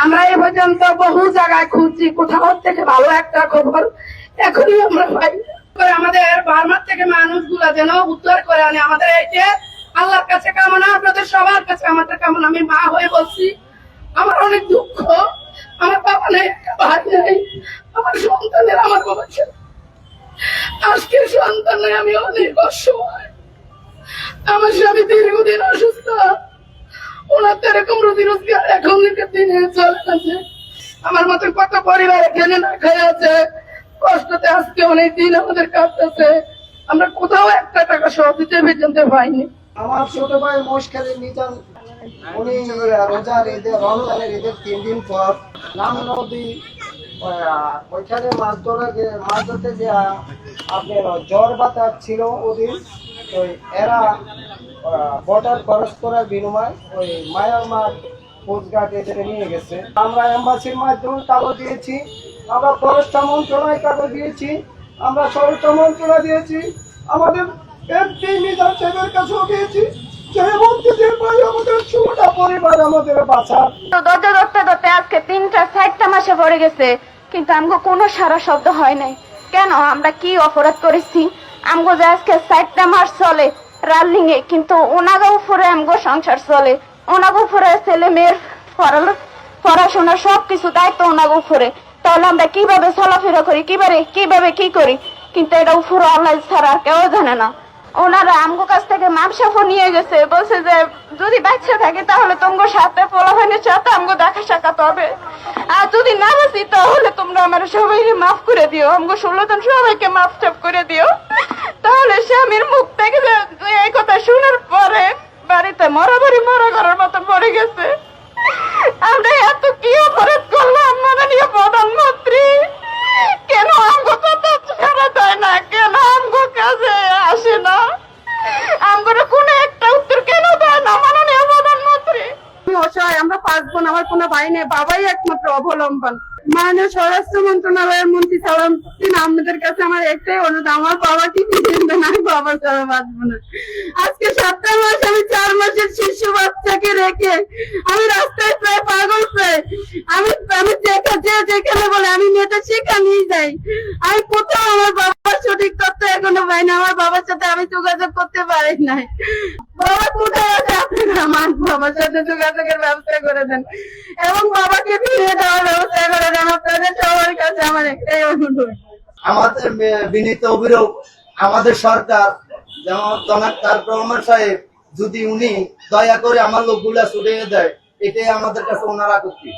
আমরা এ পর্যন্ত বহু জায়গায় খুঁজছি, কোথাও থেকে ভালো একটা খবর এখনই আমরা পাই। আমাদের বার্মার থেকে মানুষগুলা যেন উদ্ধার করে আনে, আমাদের এসে আল্লাহর কাছে কামনা, আপনাদের সবার কাছে আমাদের কামনা। আমি মা হয়ে বলছি, আমার অনেক দুঃখ, আমার বাবা নেই, ভাই নেই, আমার সন্তানের আমার বাবা ছিল, আজকে সন্তান নেই, আমি অনেক অসহায়। আমার স্বামী দীর্ঘদিন অসুস্থ, ওনার তো এরকম রুজি রোজগার এখন দিনে চলে আছে। আমার মতো কত পরিবার এখানে না খেয়ে আছে, কষ্টতে আজকে অনেক দিন আমাদের কাটতেছে, আমরা কোথাও একটা টাকা সহজে পর্যন্ত পাইনি। আমার ছোট ভাই মোশখালী মিজান, উনি রোজার ঈদের রমজানের ঈদের 3 দিন পর নাম নদী ওইখানে মাছ ধরতে যে আপনার জ্বর বাতাস ছিল ওদিন, ওই এরা বর্ডার ক্রস করার বিনিময় ওই মায়ানমার কোস্টগার্ড এদের নিয়ে গেছে। আমরা এম্বাসির মাধ্যমে কাগজ দিয়েছি, আমরা পররাষ্ট্র মন্ত্রণালয়ে কাগজ দিয়েছি, আমরা স্বরাষ্ট্র মন্ত্রণালয় দিয়েছি, আমাদের এমপি মিজান সাহেবের কাছেও দিয়েছি, যে বলতেছে ভাই আমাদের ছোটা পরিবার আমাদের বাঁচা। দরজা ধরতে ধরতে আজকে 3-4টা মাসে পড়ে গেছে, কিন্তু আমগো কোনো সারা শব্দ হয় নাই। কেন? আমরা কি অপরাধ করেছি? আমগো যে আজকে 4টা মাস চলে রানিং এ, কিন্তু ওনাগো উপরে আমগো সংসার চলে, ওনাগো উপরে ছেলে মেয়ের পড়াশোনা সবকিছু দায়িত্ব ওনাগো উপরে। তাহলে আমরা কিভাবে চলাফেরা করি, কিভাবে কি করি? কিন্তু এটা উপরে আল্লাহ ছাড়া কেউ জানে না। ওনারা আমগো কাছ থেকে মাপসাফও নিয়ে গেছে, বলছে যে যদি বাচ্চা থাকে তাহলে তোমার সাথে পোলাভানের সাথে আমগো দেখা সাক্ষাৎ হবে, আর যদি না বাঁচি তাহলে তোমরা আমার সবাইকে মাফ করে দিও, আমগো 16 জন সবাইকে মাফ টাফ করে দিও। তাহলে স্বামীর মুখ থেকে এই কথা শোনার পরে বাড়িতে মরা করার মতো পড়ে গেছে। আমরা এত কি অপরাধ করলাম মাননীয় প্রধানমন্ত্রী? কেন আমগো কথা ছাড়া দেয় না? কেন আমগো কাছে আসে না? আমগো কোনো একটা উত্তর কেন দেয় না মাননীয় প্রধানমন্ত্রী? আমি অসহায়, আমরা 5 বোন, আমার কোনো ভাই নেই, বাবাই একমাত্র অবলম্বন। মাননীয় স্বরাষ্ট্র মন্ত্রণালয়ের মন্ত্রী সালাম আমাদের কাছে আমার একটাই অনুরোধ, আমার বাবাকে ফিরিয়ে দেন, আমি বাবা ছাড়া বাঁচবো না। আজকে 7টা মাস আমি 4 মাসের শিশু বাচ্চাকে রেখে আমি রাস্তায় প্রায় পাগল আমি যেখানে বলে আমি মেয়েটা সেখানেই যাই। আমি কোথাও আমার বাবার সঠিক তথ্য এখনো পাই না, আমার বাবার সাথে আমি যোগাযোগ করতে পারি নাই। বাবা কোথায় আছে? আপনারা আমার বাবার সাথে যোগাযোগের ব্যবস্থা করে দেন এবং বাবাকে ফিরিয়ে দেওয়ার ব্যবস্থা করে দেন। আপনাদের সবার কাছে আমার একটাই অনুরোধ। আমাদের বিনীত অভিযোগ, আমাদের সরকার যেমন জনাব তারেক রহমান সাহেব যদি উনি দয়া করে আমার লোকগুলা ছুটিয়ে দেয়, এটাই আমাদের কাছে ওনার আপত্তি।